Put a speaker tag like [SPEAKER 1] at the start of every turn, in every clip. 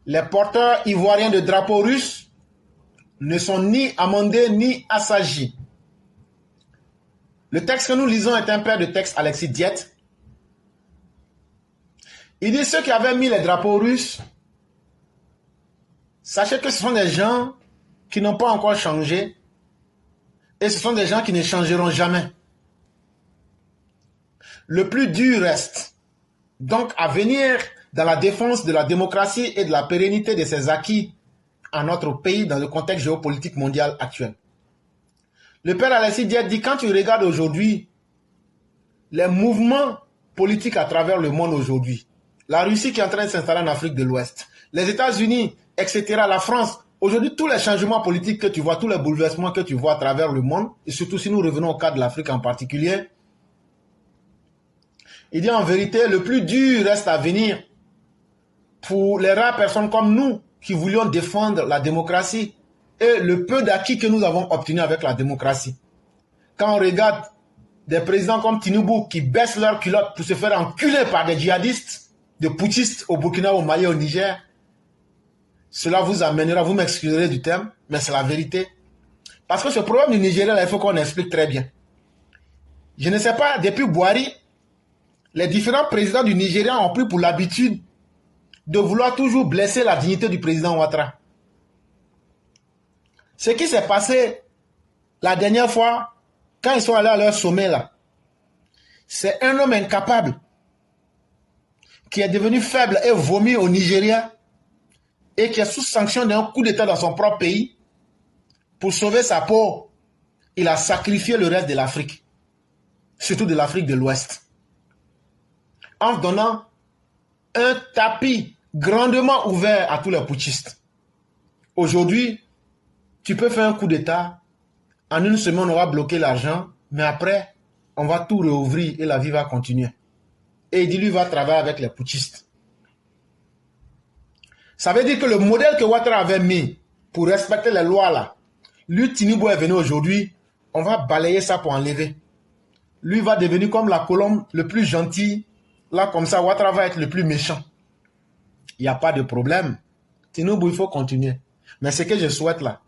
[SPEAKER 1] Les porteurs ivoiriens de drapeaux russes ne sont ni amendés ni assagis. Le texte que nous lisons est un père de texte, Alexis Diet. Il dit ceux qui avaient mis les drapeaux russes, sachez que ce sont des gens qui n'ont pas encore changé et ce sont des gens qui ne changeront jamais. Le plus dur reste donc à venir dans la défense de la démocratie et de la pérennité de ses acquis en notre pays dans le contexte géopolitique mondial actuel. Le père Alexis Diet dit, quand tu regardes aujourd'hui les mouvements politiques à travers le monde aujourd'hui, la Russie qui est en train de s'installer en Afrique de l'Ouest, les États-Unis, etc., la France, aujourd'hui tous les changements politiques que tu vois, tous les bouleversements que tu vois à travers le monde, et surtout si nous revenons au cas de l'Afrique en particulier, il dit en vérité, le plus dur reste à venir pour les rares personnes comme nous qui voulions défendre la démocratie et le peu d'acquis que nous avons obtenu avec la démocratie. Quand on regarde des présidents comme Tinubu qui baissent leurs culottes pour se faire enculer par des djihadistes, des putschistes au Burkina, au Mali, au Niger, cela vous amènera, vous m'excuserez du terme, mais c'est la vérité. Parce que ce problème du Nigeria, là, il faut qu'on explique très bien. Je ne sais pas, depuis Buhari, les différents présidents du Nigeria ont pris pour l'habitude de vouloir toujours blesser la dignité du président Ouattara. Ce qui s'est passé la dernière fois, quand ils sont allés à leur sommet là, c'est un homme incapable qui est devenu faible et vomi au Nigeria et qui est sous sanction d'un coup d'État dans son propre pays. Pour sauver sa peau, il a sacrifié le reste de l'Afrique, surtout de l'Afrique de l'Ouest, en donnant un tapis grandement ouvert à tous les putschistes. Aujourd'hui, tu peux faire un coup d'État, en une semaine on va bloquer l'argent, mais après, on va tout réouvrir et la vie va continuer. Et il dit, lui va travailler avec les putschistes. Ça veut dire que le modèle que Ouattara avait mis pour respecter les lois là, lui, Tinubu est venu aujourd'hui, on va balayer ça pour enlever. Lui va devenir comme la colombe le plus gentil. Là, comme ça, Ouattara va être le plus méchant. Il n'y a pas de problème. Tinubu, il faut continuer. Mais ce que je souhaite là,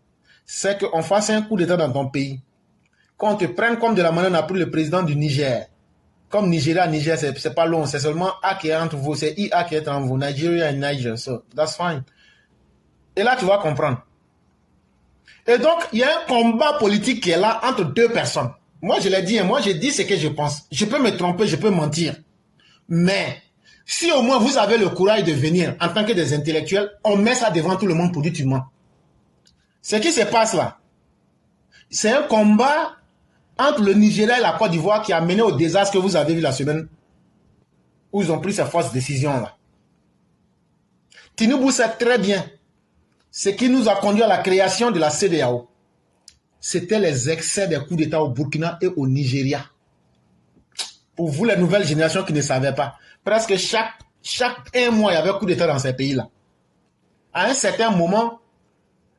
[SPEAKER 1] c'est qu'on fasse un coup d'État dans ton pays. Qu'on te prenne comme de la manière dont on a pris le président du Niger. Comme Nigeria, Niger, c'est pas long. C'est seulement A qui est entre vous. C'est IA qui est entre vous. Nigeria et Niger. So, that's fine. Et là, tu vas comprendre. Et donc, il y a un combat politique qui est là entre deux personnes. Moi, je l'ai dit, moi, je dis ce que je pense. Je peux me tromper, je peux mentir. Mais, si au moins vous avez le courage de venir en tant que des intellectuels, on met ça devant tout le monde pour dire tu mens. Ce qui se passe là, c'est un combat entre le Nigeria et la Côte d'Ivoire qui a mené au désastre que vous avez vu la semaine où ils ont pris ces fausses décisions là. Tinubu sait très bien ce qui nous a conduit à la création de la CEDEAO. C'était les excès des coups d'État au Burkina et au Nigeria. Pour vous, les nouvelles générations qui ne savaient pas, presque chaque un mois, il y avait un coup d'État dans ces pays-là. À un certain moment,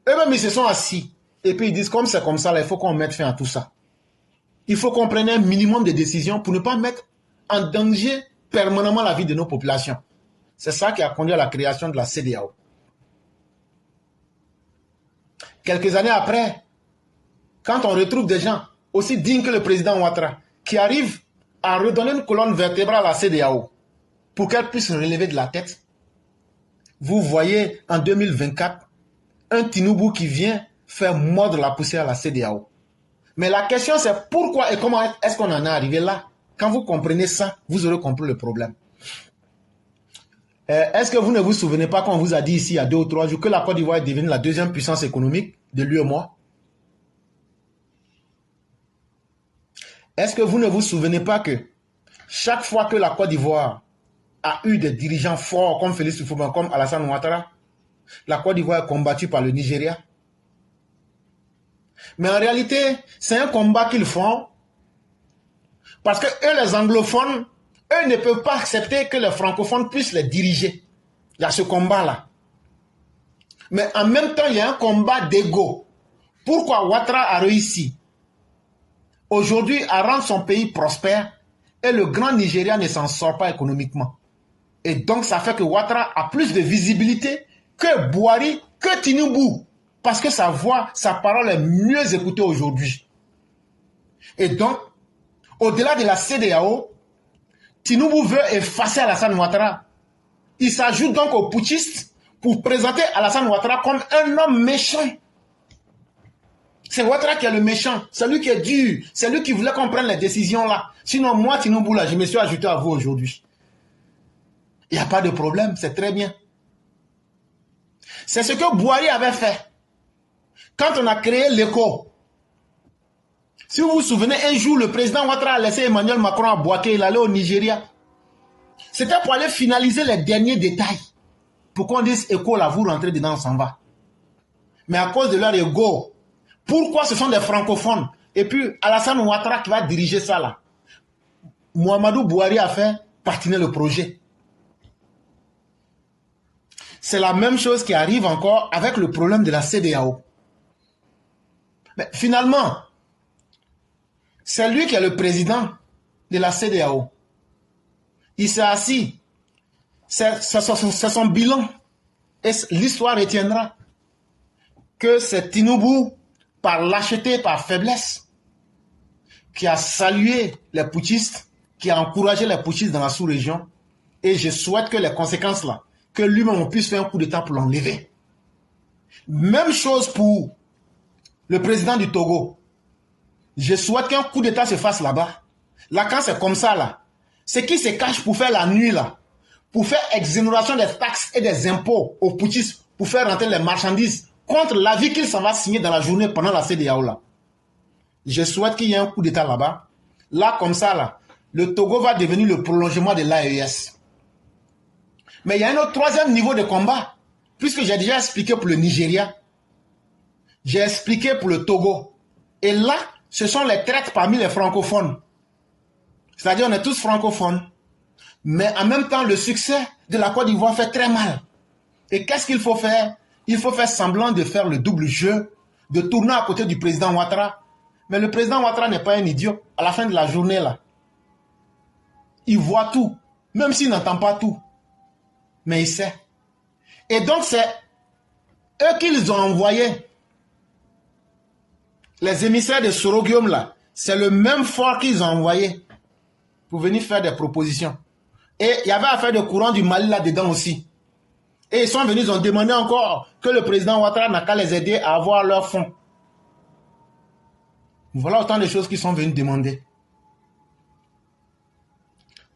[SPEAKER 1] eux-mêmes, ils se sont assis. Et puis, ils disent, comme c'est comme ça, là, il faut qu'on mette fin à tout ça. Il faut qu'on prenne un minimum de décisions pour ne pas mettre en danger permanemment la vie de nos populations. C'est ça qui a conduit à la création de la CEDEAO. Quelques années après, quand on retrouve des gens aussi dignes que le président Ouattara, qui arrivent à redonner une colonne vertébrale à la CEDEAO pour qu'elle puisse relever de la tête, vous voyez en 2024 un Tinubu qui vient faire mordre la poussière à la CEDEAO. Mais la question c'est pourquoi et comment est-ce qu'on en est arrivé là? Quand vous comprenez ça, vous aurez compris le problème. Est-ce que vous ne vous souvenez pas qu'on vous a dit ici il y a 2 ou 3 jours que la Côte d'Ivoire est devenue la deuxième puissance économique de l'UEMOA? Est-ce que vous ne vous souvenez pas que chaque fois que la Côte d'Ivoire a eu des dirigeants forts comme Félix Houphouët, comme Alassane Ouattara, la Côte d'Ivoire est combattue par le Nigeria? Mais en réalité, c'est un combat qu'ils font parce que eux, les anglophones, eux ne peuvent pas accepter que les francophones puissent les diriger. Il y a ce combat-là. Mais en même temps, il y a un combat d'ego. Pourquoi Ouattara a réussi aujourd'hui à rendre son pays prospère et le grand Nigeria ne s'en sort pas économiquement? Et donc, ça fait que Ouattara a plus de visibilité que Buhari, que Tinubu, parce que sa voix, sa parole est mieux écoutée aujourd'hui. Et donc, au-delà de la CEDEAO, Tinubu veut effacer Alassane Ouattara. Il s'ajoute donc aux putschistes pour présenter Alassane Ouattara comme un homme méchant. C'est Ouattara qui est le méchant, c'est lui qui est dur, c'est lui qui voulait qu'on prenne les décisions là. Sinon, moi, Tinubu, là, je me suis ajouté à vous aujourd'hui. Il n'y a pas de problème, c'est très bien. C'est ce que Buhari avait fait. Quand on a créé l'écho, si vous vous souvenez, un jour, le président Ouattara a laissé Emmanuel Macron à Bouaké, il allait au Nigeria. C'était pour aller finaliser les derniers détails. Pour qu'on dise, écho, là, vous rentrez dedans, on s'en va. Mais à cause de leur ego, pourquoi ce sont des francophones? Et puis, Alassane Ouattara qui va diriger ça, là. Mouhamadou Buhari a fait partiner le projet. C'est la même chose qui arrive encore avec le problème de la CEDEAO. Mais finalement, c'est lui qui est le président de la CEDEAO. Il s'est assis. C'est son bilan. Et l'histoire retiendra que c'est Tinubu, par lâcheté, par faiblesse, qui a salué les putschistes, qui a encouragé les putschistes dans la sous-région. Et je souhaite que les conséquences là, que lui-même puisse faire un coup d'État pour l'enlever. Même chose pour le président du Togo. Je souhaite qu'un coup d'État se fasse là-bas. Là, quand c'est comme ça, là, c'est qui se cache pour faire la nuit, là, pour faire exonération des taxes et des impôts aux putschistes, pour faire rentrer les marchandises contre l'avis qu'il s'en va signer dans la journée pendant la CEDEAO, là. Je souhaite qu'il y ait un coup d'État là-bas. Là, comme ça, là, le Togo va devenir le prolongement de l'AES. Mais il y a un autre troisième niveau de combat, puisque j'ai déjà expliqué pour le Nigeria, j'ai expliqué pour le Togo. Et là, ce sont les traites parmi les francophones. C'est-à-dire, on est tous francophones. Mais en même temps, le succès de la Côte d'Ivoire fait très mal. Et qu'est-ce qu'il faut faire? Il faut faire semblant de faire le double jeu, de tourner à côté du président Ouattara. Mais le président Ouattara n'est pas un idiot. À la fin de la journée, là, il voit tout, même s'il n'entend pas tout. Mais il sait. Et donc, c'est eux qu'ils ont envoyé. Les émissaires de Soroguium, là, c'est le même fort qu'ils ont envoyé pour venir faire des propositions. Et il y avait affaire de courant du Mali là-dedans aussi. Et ils sont venus, ils ont demandé encore que le président Ouattara n'a qu'à les aider à avoir leurs fonds. Voilà autant de choses qu'ils sont venus demander.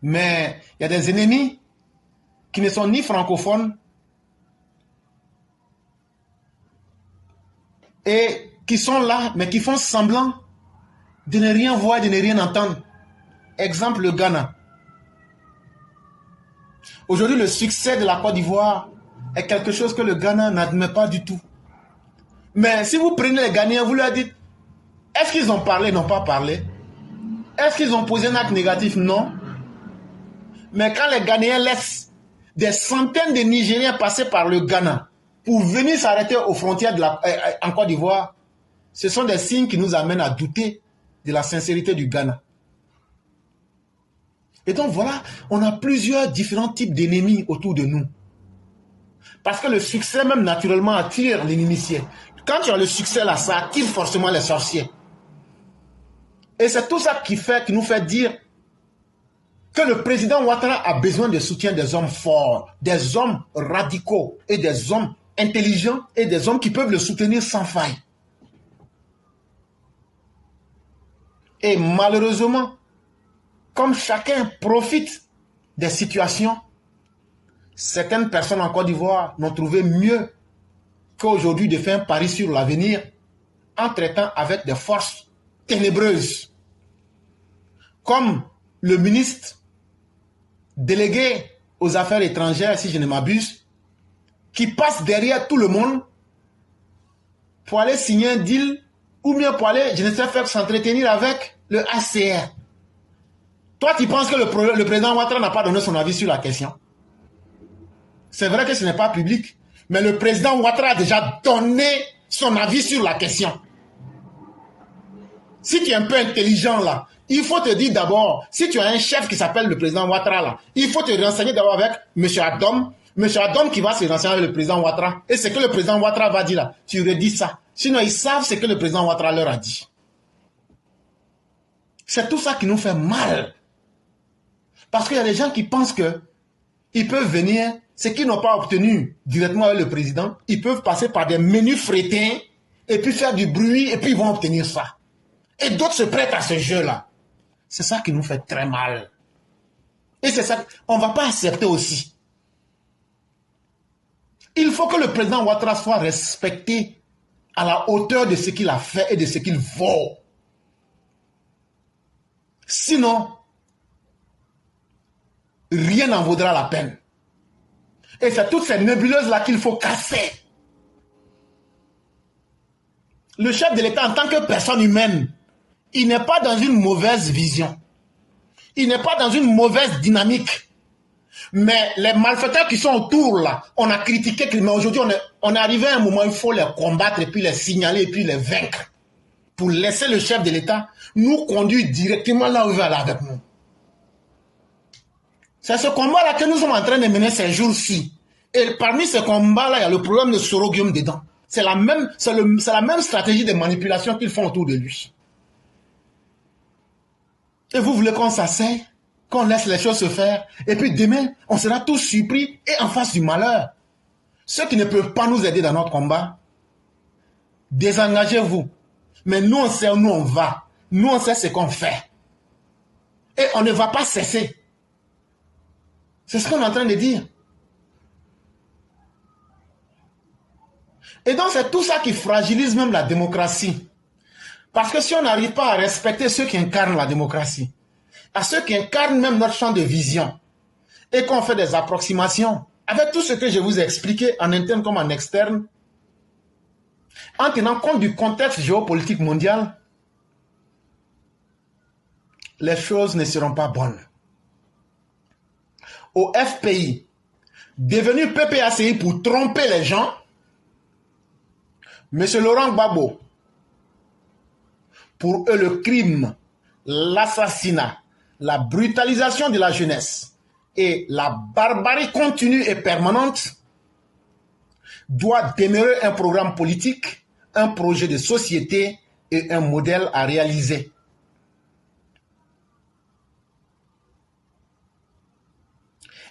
[SPEAKER 1] Mais il y a des ennemis qui ne sont ni francophones et qui sont là, mais qui font semblant de ne rien voir, de ne rien entendre. Exemple, le Ghana. Aujourd'hui, le succès de la Côte d'Ivoire est quelque chose que le Ghana n'admet pas du tout. Mais si vous prenez les Ghanéens, vous leur dites, est-ce qu'ils ont parlé? Ils n'ont pas parlé. Est-ce qu'ils ont posé un acte négatif? Non. Mais quand les Ghanéens laissent des centaines de Nigériens passer par le Ghana pour venir s'arrêter aux frontières en Côte d'Ivoire, ce sont des signes qui nous amènent à douter de la sincérité du Ghana. Et donc voilà, on a plusieurs différents types d'ennemis autour de nous. Parce que le succès même naturellement attire l'inimitié. Quand tu as le succès là, ça attire forcément les sorciers. Et c'est tout ça qui nous fait dire que le président Ouattara a besoin de soutien des hommes forts, des hommes radicaux et des hommes intelligents et des hommes qui peuvent le soutenir sans faille. Et malheureusement, comme chacun profite des situations, certaines personnes en Côte d'Ivoire n'ont trouvé mieux qu'aujourd'hui de faire un pari sur l'avenir en traitant avec des forces ténébreuses. Comme le ministre délégué aux affaires étrangères, si je ne m'abuse, qui passe derrière tout le monde pour aller signer un deal ou bien pour aller, je ne sais pas, s'entretenir avec le HCR. Toi, tu penses que le président Ouattara n'a pas donné son avis sur la question? C'est vrai que ce n'est pas public, mais le président Ouattara a déjà donné son avis sur la question. Si tu es un peu intelligent là, il faut te dire d'abord, si tu as un chef qui s'appelle le président Ouattara là, il faut te renseigner d'abord avec M. Adom, M. Adam qui va se renseigner avec le président Ouattara. Et c'est que le président Ouattara va dire là. Tu redis ça. Sinon, ils savent ce que le président Ouattara leur a dit. C'est tout ça qui nous fait mal. Parce qu'il y a des gens qui pensent que ils peuvent venir, ce qu'ils n'ont pas obtenu directement avec le président, ils peuvent passer par des menus frétins et puis faire du bruit et puis ils vont obtenir ça. Et d'autres se prêtent à ce jeu-là. C'est ça qui nous fait très mal. Et c'est ça qu'on ne va pas accepter aussi. Il faut que le président Ouattara soit respecté à la hauteur de ce qu'il a fait et de ce qu'il vaut. Sinon, rien n'en vaudra la peine. Et c'est toutes ces nébuleuses-là qu'il faut casser. Le chef de l'État, en tant que personne humaine, il n'est pas dans une mauvaise vision. Il n'est pas dans une mauvaise dynamique. Mais les malfaiteurs qui sont autour, là, on a critiqué, mais aujourd'hui, on est arrivé à un moment où il faut les combattre et puis les signaler et puis les vaincre. Pour laisser le chef de l'État nous conduire directement là où il va aller avec nous. C'est ce combat-là que nous sommes en train de mener ces jours-ci. Et parmi ces combats-là, il y a le problème de Soroguium dedans. C'est la même stratégie de manipulation qu'ils font autour de lui. Et vous voulez qu'on s'asseye, qu'on laisse les choses se faire, et puis demain, on sera tous surpris et en face du malheur. Ceux qui ne peuvent pas nous aider dans notre combat, désengagez-vous. Mais nous, on sait où nous on va. Nous, on sait ce qu'on fait. Et on ne va pas cesser. C'est ce qu'on est en train de dire. Et donc, c'est tout ça qui fragilise même la démocratie. Parce que si on n'arrive pas à respecter ceux qui incarnent la démocratie, à ceux qui incarnent même notre champ de vision, et qu'on fait des approximations, avec tout ce que je vous ai expliqué en interne comme en externe, en tenant compte du contexte géopolitique mondial, les choses ne seront pas bonnes. Au FPI, devenu PPACI pour tromper les gens, M. Laurent Gbagbo, pour eux le crime, l'assassinat, la brutalisation de la jeunesse et la barbarie continue et permanente doit demeurer un programme politique, un projet de société et un modèle à réaliser.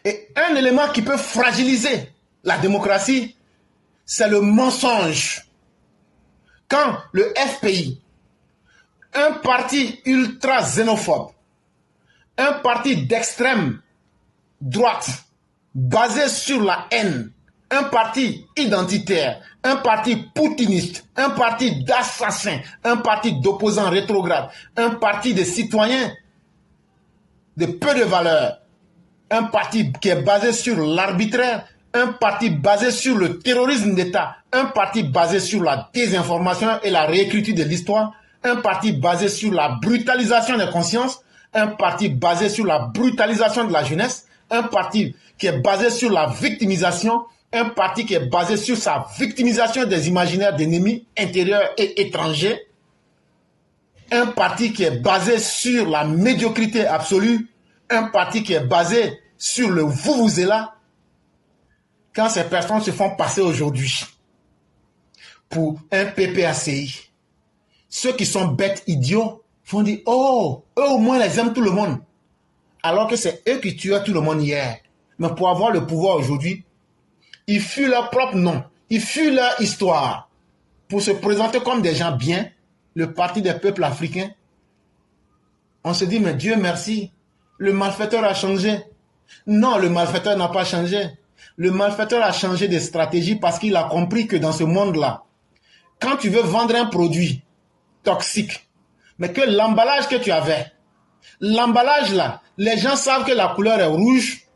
[SPEAKER 1] Et un élément qui peut fragiliser la démocratie, c'est le mensonge. Quand le FPI, un parti ultra xénophobe, un parti d'extrême droite, basé sur la haine, un parti identitaire, un parti poutiniste, un parti d'assassins, un parti d'opposants rétrogrades, un parti de citoyens de peu de valeur, un parti qui est basé sur l'arbitraire, un parti basé sur le terrorisme d'État, un parti basé sur la désinformation et la réécriture de l'histoire, un parti basé sur la brutalisation des consciences, un parti basé sur la brutalisation de la jeunesse, un parti qui est basé sur la victimisation, un parti qui est basé sur sa victimisation des imaginaires d'ennemis intérieurs et étrangers, un parti qui est basé sur la médiocrité absolue, un parti qui est basé sur le vuvuzela. Quand ces personnes se font passer aujourd'hui pour un PPACI, ceux qui sont bêtes, idiots, vont dire « Oh, eux au moins les aiment tout le monde. » Alors que c'est eux qui tuaient tout le monde hier. Mais pour avoir le pouvoir aujourd'hui, ils fuient leur propre nom, ils fuient leur histoire pour se présenter comme des gens bien, le parti des peuples africains. On se dit « Mais Dieu merci, le malfaiteur a changé. » Non, le malfaiteur n'a pas changé. Le malfaiteur a changé de stratégie parce qu'il a compris que dans ce monde-là, quand tu veux vendre un produit toxique, mais que l'emballage que tu avais, l'emballage là, les gens savent que la couleur est rouge,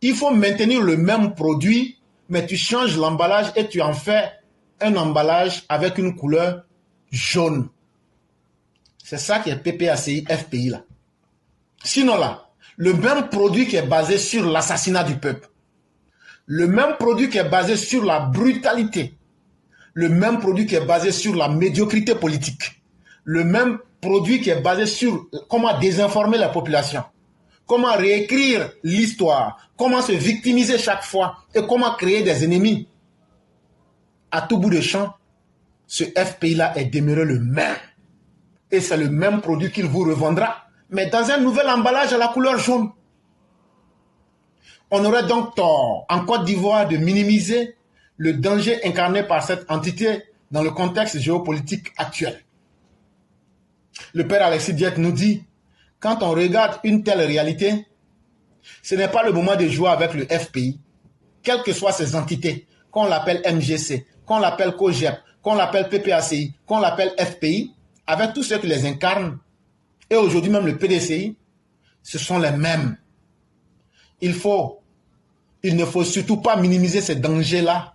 [SPEAKER 1] il faut maintenir le même produit, mais tu changes l'emballage et tu en fais un emballage avec une couleur jaune. C'est ça qui est PPACI, FPI là. Sinon là, le même produit qui est basé sur l'assassinat du peuple, le même produit qui est basé sur la brutalité, le même produit qui est basé sur la médiocrité politique, le même produit qui est basé sur comment désinformer la population, comment réécrire l'histoire, comment se victimiser chaque fois et comment créer des ennemis. À tout bout de champ, ce FPI-là est demeuré le même. Et c'est le même produit qu'il vous revendra, mais dans un nouvel emballage à la couleur jaune. On aurait donc tort, en Côte d'Ivoire, de minimiser le danger incarné par cette entité dans le contexte géopolitique actuel. Le père Alexis Diet nous dit, quand on regarde une telle réalité, ce n'est pas le moment de jouer avec le FPI, quelles que soient ces entités, qu'on l'appelle MGC, qu'on l'appelle COGEP, qu'on l'appelle PPACI, qu'on l'appelle FPI, avec tous ceux qui les incarnent, et aujourd'hui même le PDCI, ce sont les mêmes. Il ne faut surtout pas minimiser ces dangers-là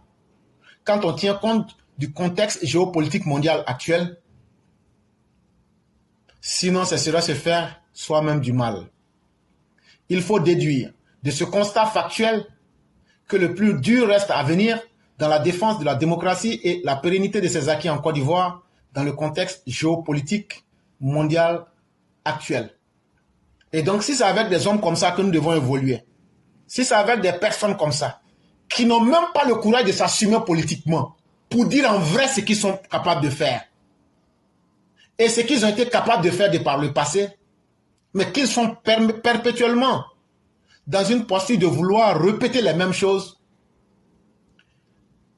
[SPEAKER 1] quand on tient compte du contexte géopolitique mondial actuel. Sinon, ce sera se faire soi-même du mal. Il faut déduire de ce constat factuel que le plus dur reste à venir dans la défense de la démocratie et la pérennité de ses acquis en Côte d'Ivoire dans le contexte géopolitique mondial actuel. Et donc, si c'est avec des hommes comme ça que nous devons évoluer, si c'est avec des personnes comme ça, qui n'ont même pas le courage de s'assumer politiquement, pour dire en vrai ce qu'ils sont capables de faire, et ce qu'ils ont été capables de faire de par le passé, mais qu'ils sont perpétuellement dans une posture de vouloir répéter les mêmes choses,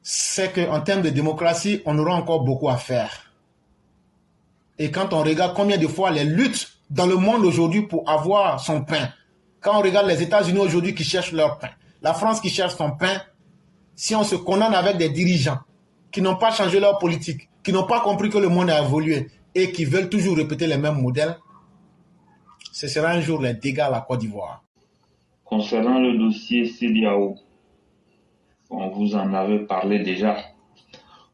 [SPEAKER 1] c'est qu'en termes de démocratie, on aura encore beaucoup à faire. Et quand on regarde combien de fois les luttes dans le monde aujourd'hui pour avoir son pain, quand on regarde les États-Unis aujourd'hui qui cherchent leur pain, la France qui cherche son pain, si on se condamne avec des dirigeants qui n'ont pas changé leur politique, qui n'ont pas compris que le monde a évolué et qui veulent toujours répéter les mêmes modèles, ce sera un jour les dégâts à la Côte d'Ivoire.
[SPEAKER 2] Concernant le dossier CEDEAO, on vous en avait parlé déjà.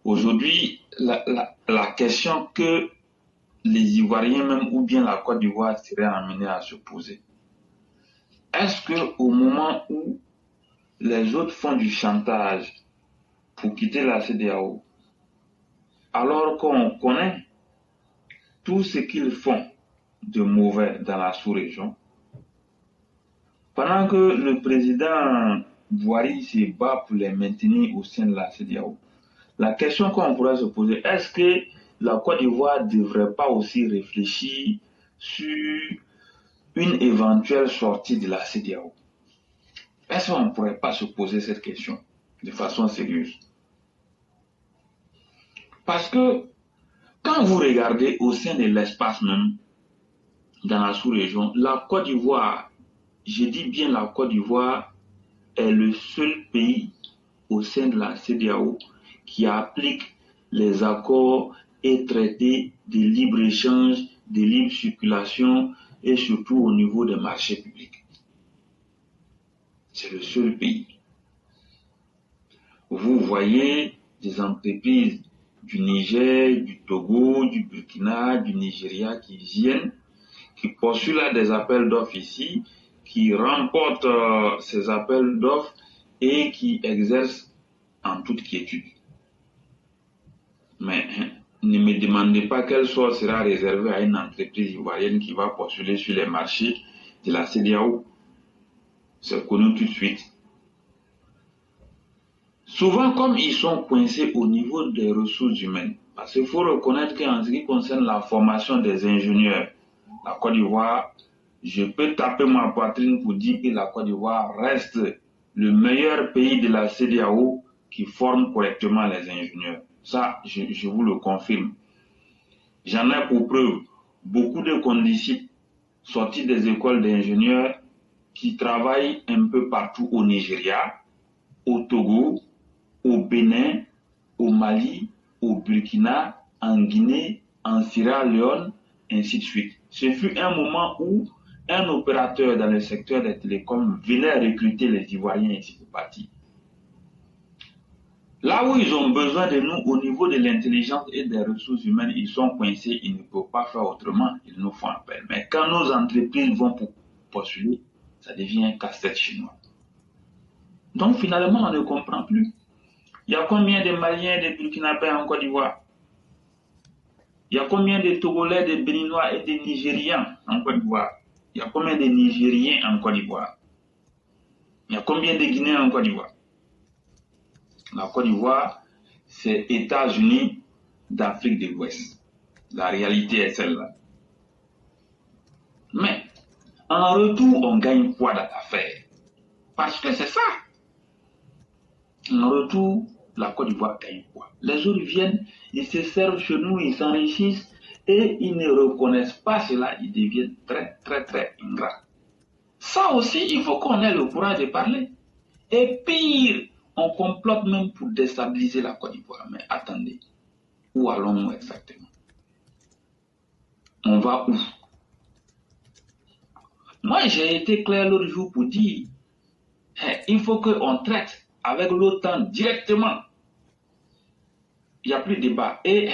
[SPEAKER 2] Aujourd'hui, la question que les Ivoiriens même ou bien la Côte d'Ivoire seraient amenés à se poser, est-ce qu'au moment où les autres font du chantage pour quitter la CEDEAO, alors qu'on connaît tout ce qu'ils font de mauvais dans la sous-région, pendant que le président Boari se bat pour les maintenir au sein de la CEDEAO, la question qu'on pourrait se poser, est-ce que la Côte d'Ivoire ne devrait pas aussi réfléchir sur une éventuelle sortie de la CEDEAO? Est-ce qu'on ne pourrait pas se poser cette question de façon sérieuse? Parce que quand vous regardez au sein de l'espace même, dans la sous-région, la Côte d'Ivoire, je dis bien la Côte d'Ivoire, est le seul pays au sein de la CEDEAO qui applique les accords et traités de libre-échange, de libre circulation et surtout au niveau des marchés publics. C'est le seul pays. Vous voyez des entreprises du Niger, du Togo, du Burkina, du Nigeria qui viennent, qui postulent des appels d'offres ici, qui remportent ces appels d'offres et qui exercent en toute quiétude. Mais ne me demandez pas quel sort sera réservé à une entreprise ivoirienne qui va postuler sur les marchés de la CEDEAO. C'est connu tout de suite. Souvent, comme ils sont coincés au niveau des ressources humaines, parce qu'il faut reconnaître qu'en ce qui concerne la formation des ingénieurs, la Côte d'Ivoire, je peux taper ma poitrine pour dire que la Côte d'Ivoire reste le meilleur pays de la CEDEAO qui forme correctement les ingénieurs. Ça, je vous le confirme. J'en ai pour preuve beaucoup de condisciples sortis des écoles d'ingénieurs qui travaillent un peu partout au Nigeria, au Togo, au Bénin, au Mali, au Burkina, en Guinée, en Sierra Leone, ainsi de suite. Ce fut un moment où un opérateur dans le secteur des télécoms venait recruter les Ivoiriens ici pour partir. Là où ils ont besoin de nous au niveau de l'intelligence et des ressources humaines, ils sont coincés, ils ne peuvent pas faire autrement, ils nous font appel. Mais quand nos entreprises vont pour postuler, ça devient un casse-tête chinois. Donc finalement, on ne comprend plus. Il y a combien de Maliens et de Burkinabés en Côte d'Ivoire? Il y a combien de Togolais, de Béninois et de Nigérians en Côte d'Ivoire? Il y a combien de Nigériens en Côte d'Ivoire? Il y a combien de Guinéens en Côte d'Ivoire? La Côte d'Ivoire, c'est États-Unis d'Afrique de l'Ouest. La réalité est celle-là. Mais, en retour, on gagne quoi dans l'affaire? Parce que c'est ça. En retour, la Côte d'Ivoire gagne quoi? Les autres viennent, ils se servent chez nous, ils s'enrichissent et ils ne reconnaissent pas cela, ils deviennent très, très, très ingrats. Ça aussi, il faut qu'on ait le courage de parler. Et pire, on complote même pour déstabiliser la Côte d'Ivoire. Mais attendez, où allons-nous exactement? On va où? Moi, j'ai été clair l'autre jour pour dire, il faut qu'on traite avec l'OTAN directement. Il n'y a plus de débat. Et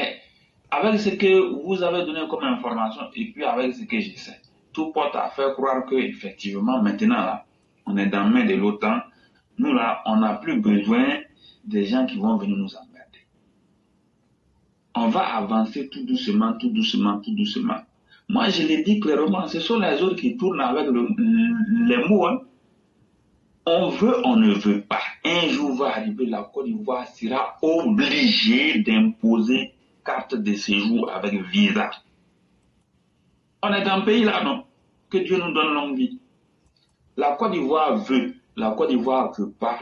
[SPEAKER 2] avec ce que vous avez donné comme information et puis avec ce que je sais, tout porte à faire croire qu'effectivement, maintenant, là, on est dans la main de l'OTAN. Nous, là, on n'a plus besoin des gens qui vont venir nous emmerder. On va avancer tout doucement, tout doucement, tout doucement. Moi, je l'ai dit clairement, ce sont les autres qui tournent avec les mots. Hein. On veut, on ne veut pas. Un jour va arriver, la Côte d'Ivoire sera obligée d'imposer carte de séjour avec visa. On est dans le pays là, non? Que Dieu nous donne longue vie. La Côte d'Ivoire veut, la Côte d'Ivoire ne veut pas.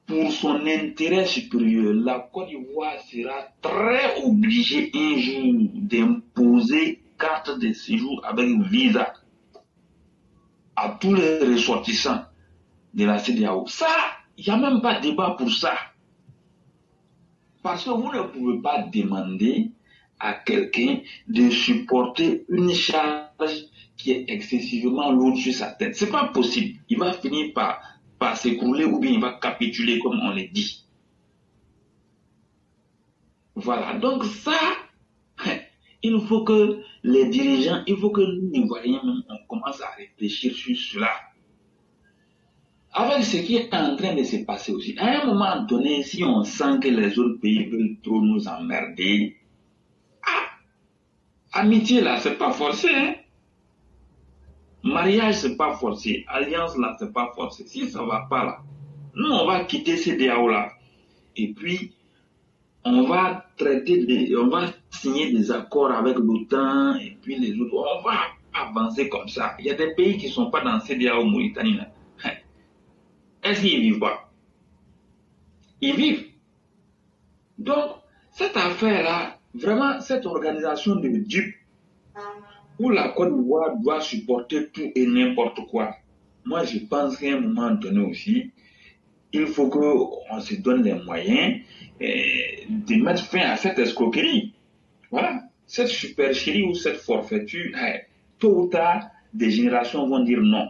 [SPEAKER 2] Pour son intérêt supérieur, la Côte d'Ivoire sera très obligée un jour d'imposer carte de séjour avec visa à tous les ressortissants de la CEDEAO. Ça, il n'y a même pas de débat pour ça. Parce que vous ne pouvez pas demander à quelqu'un de supporter une charge qui est excessivement lourde sur sa tête. Ce n'est pas possible. Il va finir par s'écrouler ou bien il va capituler comme on le dit. Voilà. Donc ça, il faut que les dirigeants, il faut que nous, Ivoiriens, on commence à réfléchir sur cela. Avec ce qui est en train de se passer aussi, à un moment donné, si on sent que les autres pays veulent trop nous emmerder, amitié là, c'est pas forcé, hein? Mariage, c'est pas forcé. Alliance là, c'est pas forcé. Si ça va pas là, nous, on va quitter ces CEDEAO là. Et puis, on va on va signer des accords avec l'OTAN et puis les autres. On va avancer comme ça. Il y a des pays qui ne sont pas dans CEDEAO, Mauritanie là. Est-ce qu'ils vivent pas? Ils vivent. Donc, cette affaire-là, vraiment, cette organisation de dupes, où la Côte d'Ivoire doit supporter tout et n'importe quoi, moi, je pense qu'à un moment donné aussi, il faut qu'on se donne les moyens de mettre fin à cette escroquerie. Voilà. Cette supercherie ou cette forfaiture, tôt ou tard, des générations vont dire non.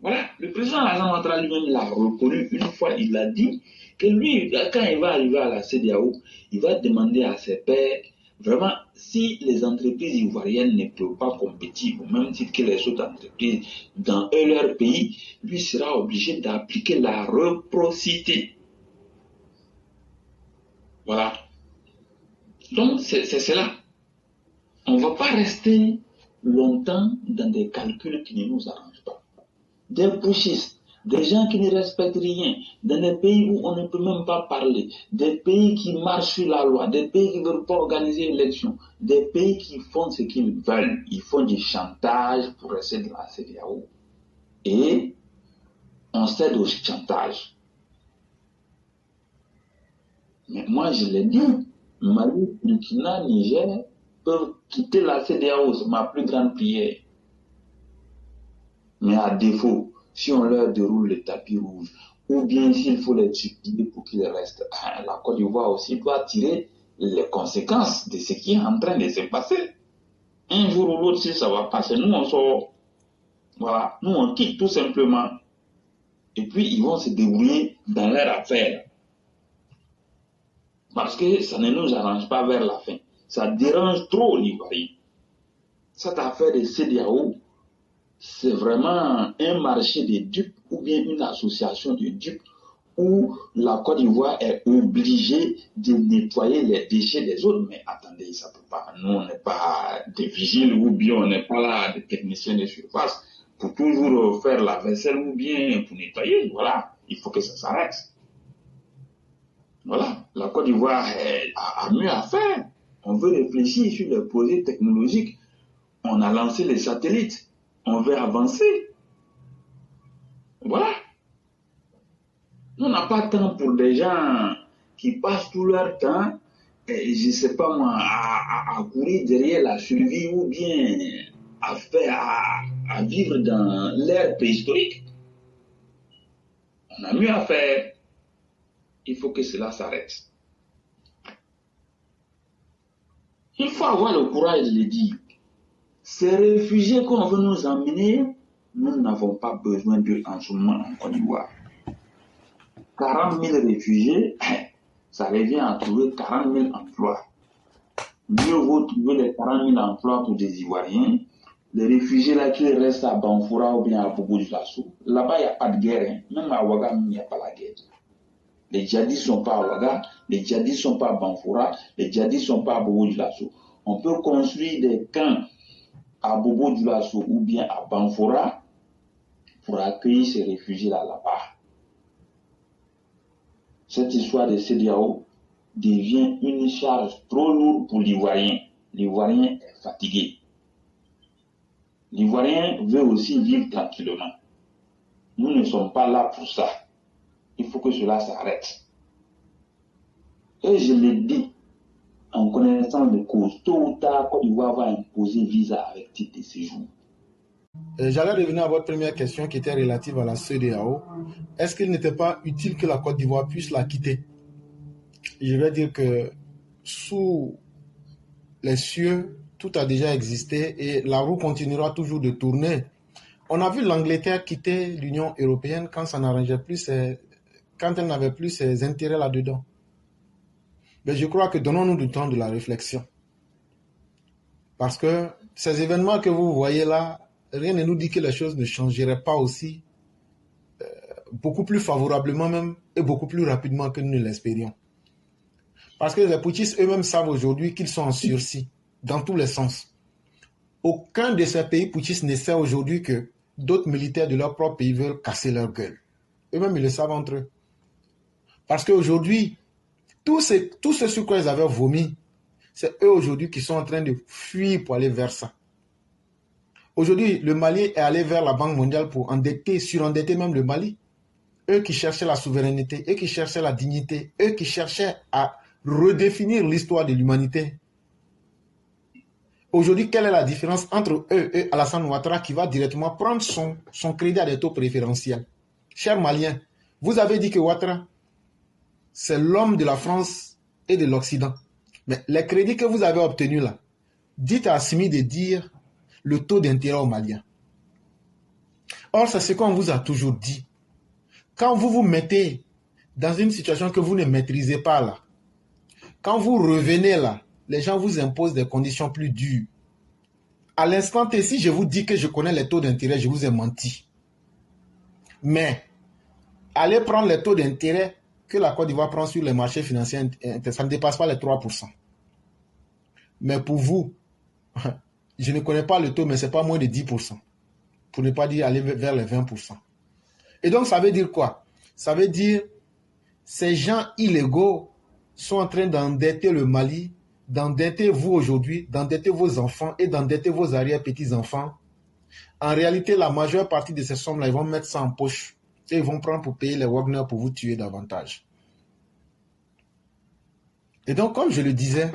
[SPEAKER 2] Voilà, le président Alassane Ouattara lui-même l'a reconnu une fois, il a dit que lui, quand il va arriver à la CEDEAO, il va demander à ses pairs, vraiment, si les entreprises ivoiriennes ne peuvent pas compétir au même titre que les autres entreprises dans leur pays, lui sera obligé d'appliquer la réciprocité. Voilà. Donc, c'est cela. On ne va pas rester longtemps dans des calculs qui ne nous arrangent pas. Des pushistes, des gens qui ne respectent rien, dans des pays où on ne peut même pas parler, des pays qui marchent sur la loi, des pays qui ne veulent pas organiser une élection, des pays qui font ce qu'ils veulent. Ils font du chantage pour rester dans la CEDEAO. Et on cède au chantage. Mais moi, je l'ai dit, Mali, Burkina, Niger peuvent quitter la CEDEAO, c'est ma plus grande prière. Mais à défaut, si on leur déroule le tapis rouge, ou bien s'il faut les tuer pour qu'ils restent, la Côte d'Ivoire aussi doit tirer les conséquences de ce qui est en train de se passer. Un jour ou l'autre, si ça va passer, nous on sort, voilà, nous on quitte tout simplement. Et puis ils vont se débrouiller dans leur affaire. Parce que ça ne nous arrange pas vers la fin. Ça dérange trop l'Ivoirien. Cette affaire de CEDEAO, c'est vraiment un marché de dupes ou bien une association de dupes où la Côte d'Ivoire est obligée de nettoyer les déchets des autres. Mais attendez, ça peut pas. Nous, on n'est pas des vigiles ou bien on n'est pas là des techniciens de surface pour toujours faire la vaisselle ou bien pour nettoyer. Voilà, il faut que ça s'arrête. Voilà, la Côte d'Ivoire a mieux à faire. On veut réfléchir sur les projets technologiques. On a lancé les satellites. On veut avancer. Voilà. On n'a pas de temps pour des gens qui passent tout leur temps, je ne sais pas moi, à courir derrière la survie ou bien à vivre dans l'ère préhistorique. On a mieux à faire. Il faut que cela s'arrête. Il faut avoir le courage de le dire. Ces réfugiés qu'on veut nous emmener, nous n'avons pas besoin d'eux en ce moment en Côte d'Ivoire. 40 000 réfugiés, ça revient à trouver 40 000 emplois. Mieux vaut trouver les 40 000 emplois pour des Ivoiriens. Les réfugiés là qui restent à Banfoura ou bien à Bobo-Dioulasso, là-bas il n'y a pas de guerre. Hein. Même à Ouaga, il n'y a pas la guerre. Les djihadistes ne sont pas à Ouaga, les djihadistes ne sont pas à Banfoura, les djihadistes ne sont pas à Bobo-Dioulasso. On peut construire des camps à Bobo-Dioulasso ou bien à Banfoura pour accueillir ces réfugiés-là là-bas. Cette histoire de CEDEAO devient une charge trop lourde pour l'Ivoirien. L'Ivoirien est fatigué. L'Ivoirien veut aussi vivre tranquillement. Nous ne sommes pas là pour ça. Il faut que cela s'arrête. Et je l'ai dit, en connaissance de cause, tôt ou tard, Côte d'Ivoire va imposer visa avec titre de séjour.
[SPEAKER 1] J'allais revenir à votre première question qui était relative à la CEDEAO. Est-ce qu'il n'était pas utile que la Côte d'Ivoire puisse la quitter? Je vais dire que sous les cieux, tout a déjà existé et la roue continuera toujours de tourner. On a vu l'Angleterre quitter l'Union européenne quand ça n'arrangeait plus quand elle n'avait plus ses intérêts là-dedans. Mais je crois que donnons-nous du temps de la réflexion. Parce que ces événements que vous voyez là, rien ne nous dit que les choses ne changeraient pas aussi, beaucoup plus favorablement même, et beaucoup plus rapidement que nous ne l'espérions. Parce que les putschistes eux-mêmes savent aujourd'hui qu'ils sont en sursis, dans tous les sens. Aucun de ces pays putschistes ne sait aujourd'hui que d'autres militaires de leur propre pays veulent casser leur gueule. Eux-mêmes, ils le savent entre eux. Parce qu'aujourd'hui, tout ce sur quoi ils avaient vomi, c'est eux aujourd'hui qui sont en train de fuir pour aller vers ça. Aujourd'hui, le Mali est allé vers la Banque mondiale pour surendetter même le Mali. Eux qui cherchaient la souveraineté, eux qui cherchaient la dignité, eux qui cherchaient à redéfinir l'histoire de l'humanité. Aujourd'hui, quelle est la différence entre eux et Alassane Ouattara qui va directement prendre son crédit à des taux préférentiels? Chers Maliens, vous avez dit que Ouattara, c'est l'homme de la France et de l'Occident. Mais les crédits que vous avez obtenus là, dites à Assimi de dire le taux d'intérêt aux Maliens. Or, c'est ce qu'on vous a toujours dit. Quand vous vous mettez dans une situation que vous ne maîtrisez pas là, quand vous revenez là, les gens vous imposent des conditions plus dures. À l'instant T, si je vous dis que je connais les taux d'intérêt, je vous ai menti. Mais, allez prendre les taux d'intérêt que la Côte d'Ivoire prend sur les marchés financiers, ça ne dépasse pas les 3%. Mais pour vous, je ne connais pas le taux, mais ce n'est pas moins de 10%. Pour ne pas dire aller vers les 20%. Et donc, ça veut dire quoi? Ça veut dire ces gens illégaux sont en train d'endetter le Mali, d'endetter vous aujourd'hui, d'endetter vos enfants et d'endetter vos arrière-petits-enfants. En réalité, la majeure partie de ces sommes-là, ils vont mettre ça en poche et ils vont prendre pour payer les Wagner pour vous tuer davantage. Et donc, comme je le disais,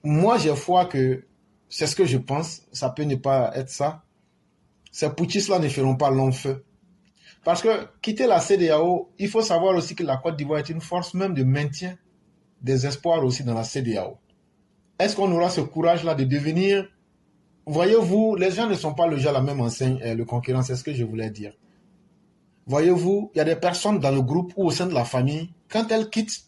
[SPEAKER 1] moi, j'ai foi que c'est ce que je pense, ça peut ne pas être ça. Ces putschistes-là ne feront pas long feu. Parce que quitter la CEDEAO, il faut savoir aussi que la Côte d'Ivoire est une force même de maintien des espoirs aussi dans la CEDEAO. Est-ce qu'on aura ce courage-là de devenir... Voyez-vous, les gens ne sont pas logés à la même enseigne, le concurrent, c'est ce que je voulais dire. Voyez-vous, il y a des personnes dans le groupe ou au sein de la famille, quand elles quittent,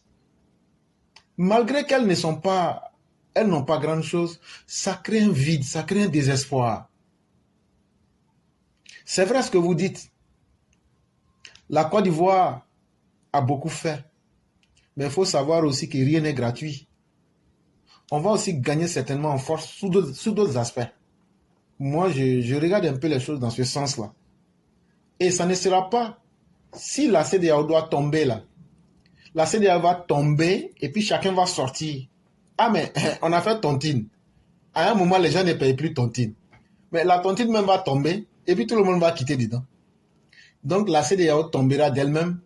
[SPEAKER 1] malgré qu'elles ne sont pas... Elles n'ont pas grand-chose, ça crée un vide, ça crée un désespoir. C'est vrai ce que vous dites. La Côte d'Ivoire a beaucoup fait. Mais il faut savoir aussi que rien n'est gratuit. On va aussi gagner certainement en force sous d'autres aspects. Moi, je regarde un peu les choses dans ce sens-là. Et ça ne sera pas, si la CEDEAO doit tomber là, la CEDEAO va tomber et puis chacun va sortir. Ah mais on a fait tontine. À un moment, les gens ne payent plus tontine. Mais la tontine même va tomber et puis tout le monde va quitter dedans. Donc la CEDEAO tombera d'elle-même.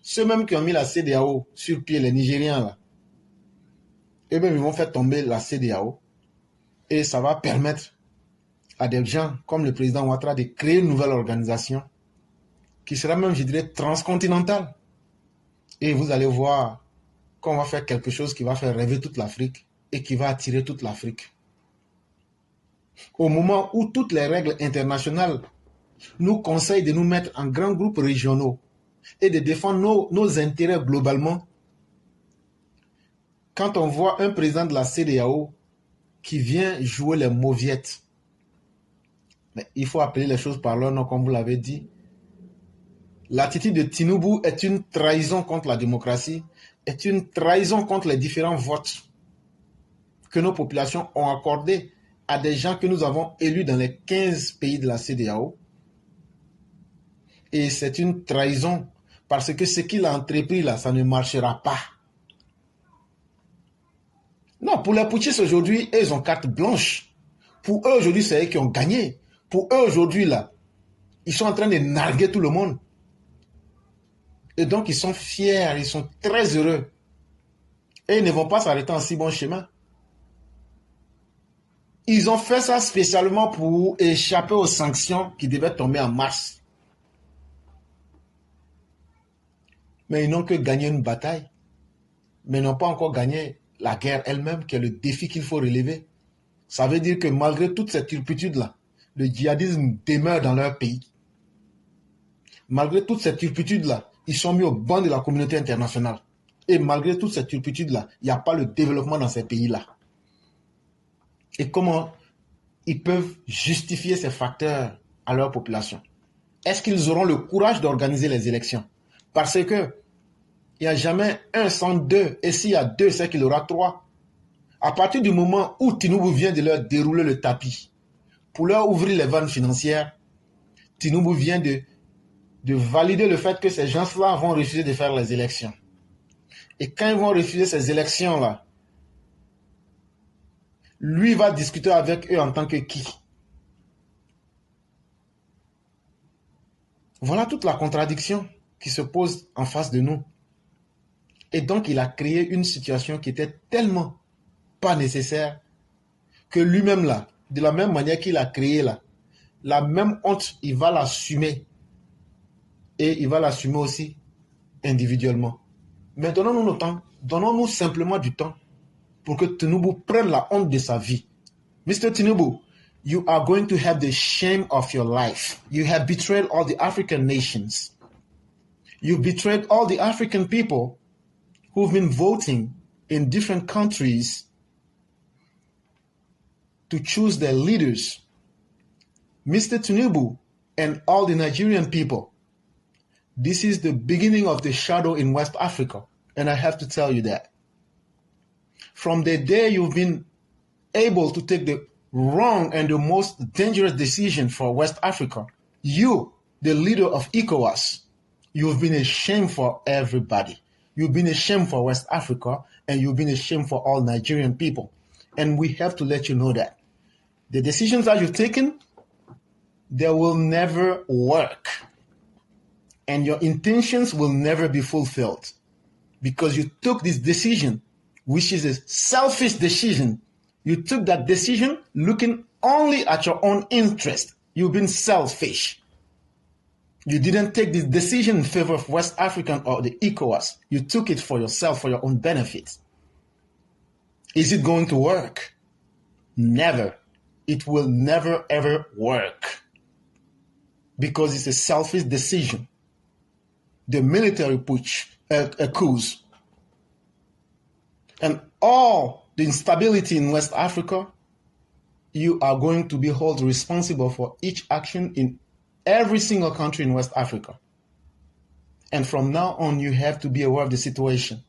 [SPEAKER 1] Ceux même qui ont mis la CEDEAO sur pied, les Nigériens là, eux-mêmes ils vont faire tomber la CEDEAO. Et ça va permettre à des gens comme le président Ouattara de créer une nouvelle organisation qui sera même, je dirais, transcontinentale. Et vous allez voir qu'on va faire quelque chose qui va faire rêver toute l'Afrique et qui va attirer toute l'Afrique. Au moment où toutes les règles internationales nous conseillent de nous mettre en grands groupes régionaux et de défendre nos intérêts globalement, quand on voit un président de la CEDEAO qui vient jouer les mauviettes, mais il faut appeler les choses par leur nom, comme vous l'avez dit. L'attitude de Tinubu est une trahison contre la démocratie, est une trahison contre les différents votes que nos populations ont accordés à des gens que nous avons élus dans les 15 pays de la CEDEAO. Et c'est une trahison parce que ce qu'il a entrepris là, ça ne marchera pas. Non, pour les putschistes aujourd'hui, ils ont carte blanche. Pour eux aujourd'hui, c'est eux qui ont gagné. Pour eux aujourd'hui là, ils sont en train de narguer tout le monde. Et donc ils sont fiers, ils sont très heureux. Et ils ne vont pas s'arrêter en si bon chemin. Ils ont fait ça spécialement pour échapper aux sanctions qui devaient tomber en mars. Mais ils n'ont que gagné une bataille. Mais ils n'ont pas encore gagné la guerre elle-même, qui est le défi qu'il faut relever. Ça veut dire que malgré toute cette turpitude-là, le djihadisme demeure dans leur pays. Malgré toute cette turpitude-là, ils sont mis au banc de la communauté internationale. Et malgré toute cette turpitude-là, il n'y a pas le développement dans ces pays-là. Et comment ils peuvent justifier ces facteurs à leur population? Est-ce qu'ils auront le courage d'organiser les élections? Parce que il n'y a jamais un sans deux. Et s'il y a deux, c'est qu'il y aura trois. À partir du moment où Tinubu vient de leur dérouler le tapis, pour leur ouvrir les vannes financières, Tinubu vient de valider le fait que ces gens-là vont refuser de faire les élections. Et quand ils vont refuser ces élections-là, lui va discuter avec eux en tant que qui? Voilà toute la contradiction qui se pose en face de nous. Et donc, il a créé une situation qui était tellement pas nécessaire que lui-même là, de la même manière qu'il a créé là, la même honte, il va l'assumer. Et il va l'assumer aussi individuellement. Mais donnons-nous le temps, donnons-nous simplement du temps pour que Tinubu prenne la honte de sa vie. Mr. Tinubu, you are going to have the shame of your life. You have betrayed all the African nations. You betrayed all the African people who've been voting in different countries to choose their leaders. Mr. Tinubu and all the Nigerian people, this is the beginning of the shadow in West Africa, and I have to tell you that. From the day you've been able to take the wrong and the most dangerous decision for West Africa, you, the leader of ECOWAS, you've been a shame for everybody. You've been a shame for West Africa, and you've been a shame for all Nigerian people. And we have to let you know that. The decisions that you've taken, they will never work. And your intentions will never be fulfilled. Because you took this decision, which is a selfish decision. You took that decision looking only at your own interest. You've been selfish. You didn't take this decision in favor of West African or the ECOWAS. You took it for yourself, for your own benefit. Is it going to work? Never. It will never ever work. Because it's a selfish decision. The military coups and all the instability in West Africa, you are going to be held responsible for each action in every single country in West Africa. And from now on, you have to be aware of the situation.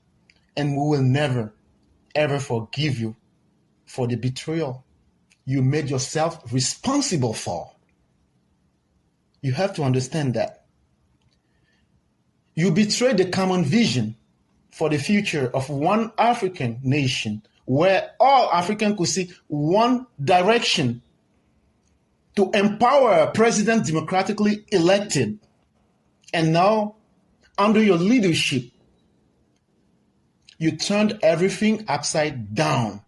[SPEAKER 1] And we will never, ever forgive you for the betrayal you made yourself responsible for. You have to understand that. You betrayed the common vision for the future of one African nation where all Africans could see one direction to empower a president democratically elected. And now, under your leadership, you turned everything upside down.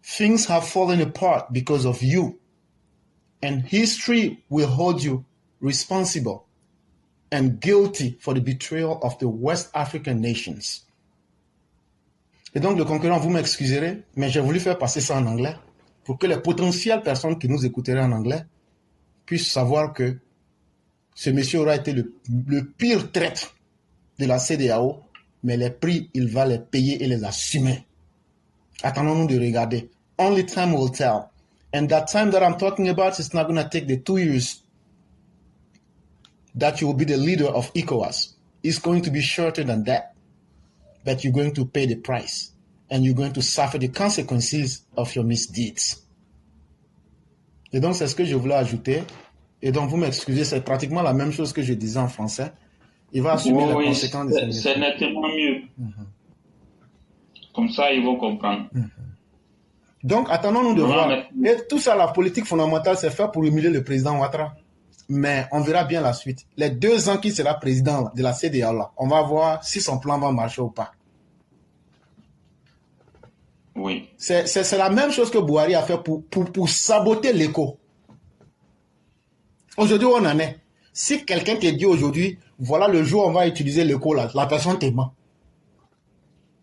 [SPEAKER 1] Things have fallen apart because of you. And history will hold you responsible and guilty for the betrayal of the West African nations. Et donc, le concurrent, vous m'excuserez, mais j'ai voulu faire passer ça en anglais pour que les potentielles personnes qui nous écouteraient en anglais puissent savoir que ce monsieur aura été le pire traître de la CEDEAO, mais les prix, il va les payer et les assumer. Attendons-nous de regarder. Only time will tell. And that time that I'm talking about is not going to take the 2 years that you will be the leader of ECOWAS. It's going to be shorter than that. But you're going to pay the price. And you're going to suffer the consequences of your misdeeds. Et donc, c'est ce que je voulais ajouter. Et donc, vous m'excusez, c'est pratiquement la même chose que je disais en français. Il va assumer les conséquences de ces
[SPEAKER 2] c'est nettement mieux. Comme ça, ils vont comprendre.
[SPEAKER 1] Donc, attendons-nous de voir. Et tout ça, la politique fondamentale, c'est fait pour humilier le président Ouattara. Mais on verra bien la suite. Les 2 ans qu'il sera président de la CEDEAO, là, on va voir si son plan va marcher ou pas.
[SPEAKER 2] Oui.
[SPEAKER 1] C'est la même chose que Buhari a fait pour saboter l'écho. Aujourd'hui, on en est. Si quelqu'un te dit aujourd'hui, voilà le jour où on va utiliser l'écho, là, la personne te ment.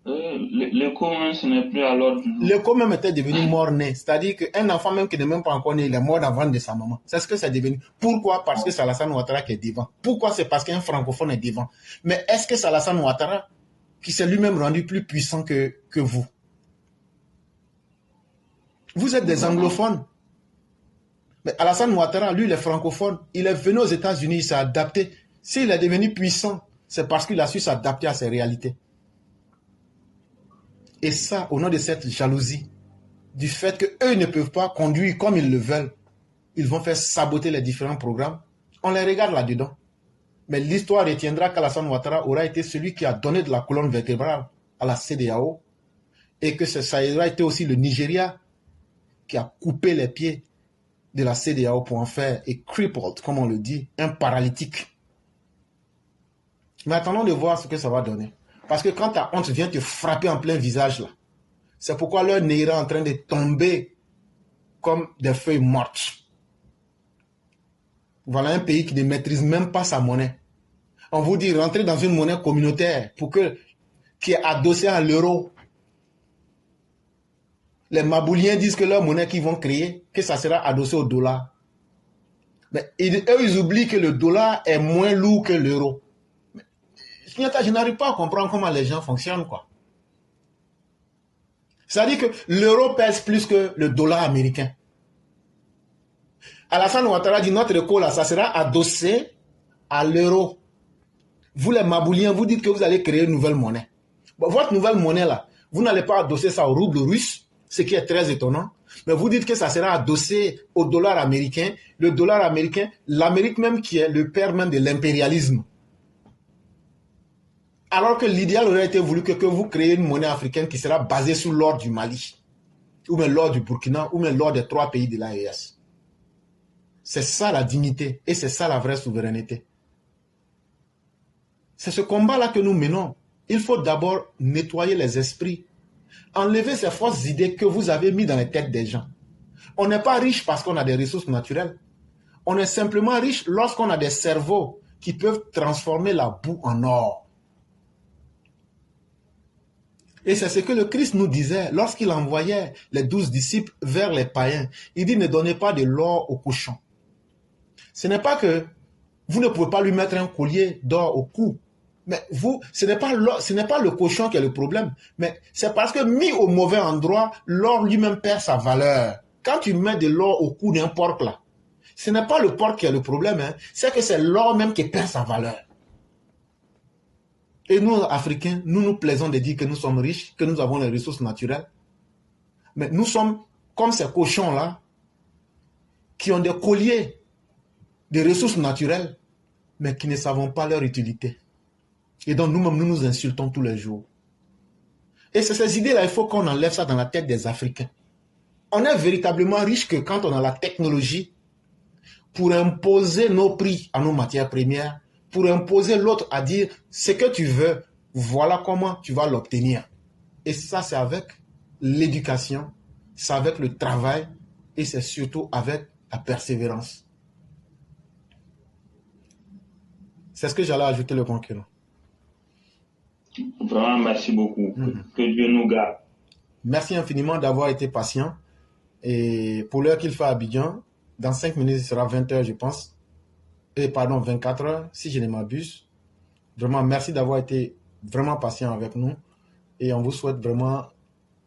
[SPEAKER 2] L'écho, ce n'est plus à l'ordre du jour.
[SPEAKER 1] L'écho même était devenu mort-né. C'est-à-dire qu'un enfant même qui n'est même pas encore né, il est mort avant de sa maman. C'est ce que c'est devenu. Pourquoi? Parce que c'est Alassane Ouattara qui est devant. Pourquoi? C'est parce qu'un francophone est devant. Mais est-ce que c'est Alassane Ouattara qui s'est lui-même rendu plus puissant que vous? Vous êtes des anglophones. Mais Alassane Ouattara, lui, il est francophone. Il est venu aux États-Unis, il s'est adapté. S'il est devenu puissant, c'est parce qu'il a su s'adapter à ses réalités. Et ça, au nom de cette jalousie, du fait qu'eux ne peuvent pas conduire comme ils le veulent, ils vont faire saboter les différents programmes. On les regarde là-dedans. Mais l'histoire retiendra qu'Alassane Ouattara aura été celui qui a donné de la colonne vertébrale à la CEDEAO et que ça aura été aussi le Nigeria qui a coupé les pieds de la CEDEAO pour en faire et crippled, comme on le dit, un paralytique. Mais attendons de voir ce que ça va donner. Parce que quand ta honte vient te frapper en plein visage, là, c'est pourquoi leur nez est en train de tomber comme des feuilles mortes. Voilà un pays qui ne maîtrise même pas sa monnaie. On vous dit rentrer dans une monnaie communautaire qui est adossée à l'euro. Les Mabouliens disent que leur monnaie qu'ils vont créer, que ça sera adossé au dollar. Mais eux, ils oublient que le dollar est moins lourd que l'euro. Je n'arrive pas à comprendre comment les gens fonctionnent, quoi. C'est-à-dire que l'euro pèse plus que le dollar américain. Alassane Ouattara dit notre écho là, ça sera adossé à l'euro. Vous les Mabouliens, vous dites que vous allez créer une nouvelle monnaie. Bon, votre nouvelle monnaie là, vous n'allez pas adosser ça au rouble russe, ce qui est très étonnant. Mais vous dites que ça sera adossé au dollar américain. Le dollar américain, l'Amérique même qui est le père même de l'impérialisme. Alors que l'idéal aurait été voulu que vous créez une monnaie africaine qui sera basée sur l'or du Mali, ou même l'or du Burkina, ou même l'or des 3 pays de l'AES. C'est ça la dignité et c'est ça la vraie souveraineté. C'est ce combat-là que nous menons. Il faut d'abord nettoyer les esprits, enlever ces fausses idées que vous avez mises dans les têtes des gens. On n'est pas riche parce qu'on a des ressources naturelles. On est simplement riche lorsqu'on a des cerveaux qui peuvent transformer la boue en or. Et c'est ce que le Christ nous disait lorsqu'il envoyait les 12 disciples vers les païens. Il dit, ne donnez pas de l'or au cochon. Ce n'est pas que vous ne pouvez pas lui mettre un collier d'or au cou. Mais ce n'est pas le cochon qui est le problème. Mais c'est parce que mis au mauvais endroit, l'or lui-même perd sa valeur. Quand tu mets de l'or au cou d'un porc là, ce n'est pas le porc qui est le problème. Hein. C'est que c'est l'or même qui perd sa valeur. Et nous, Africains, nous nous plaisons de dire que nous sommes riches, que nous avons les ressources naturelles. Mais nous sommes comme ces cochons-là qui ont des colliers de ressources naturelles, mais qui ne savons pas leur utilité. Et donc nous-mêmes, nous nous insultons tous les jours. Et c'est ces idées-là, il faut qu'on enlève ça dans la tête des Africains. On est véritablement riche que quand on a la technologie pour imposer nos prix à nos matières premières, pour imposer l'autre à dire ce que tu veux, voilà comment tu vas l'obtenir. Et ça, c'est avec l'éducation, c'est avec le travail et c'est surtout avec la persévérance. C'est ce que j'allais ajouter, le concurrent.
[SPEAKER 2] Vraiment, merci beaucoup. Que Dieu nous garde.
[SPEAKER 1] Merci infiniment d'avoir été patient. Et pour l'heure qu'il fait à Abidjan, dans 5 minutes, il sera 20 h, je pense. Et pardon, 24 h, si je ne m'abuse. Vraiment, merci d'avoir été vraiment patient avec nous. Et on vous souhaite vraiment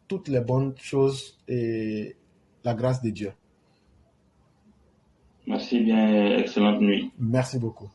[SPEAKER 1] toutes les bonnes choses et la grâce de Dieu.
[SPEAKER 2] Merci bien, excellente nuit.
[SPEAKER 1] Merci beaucoup.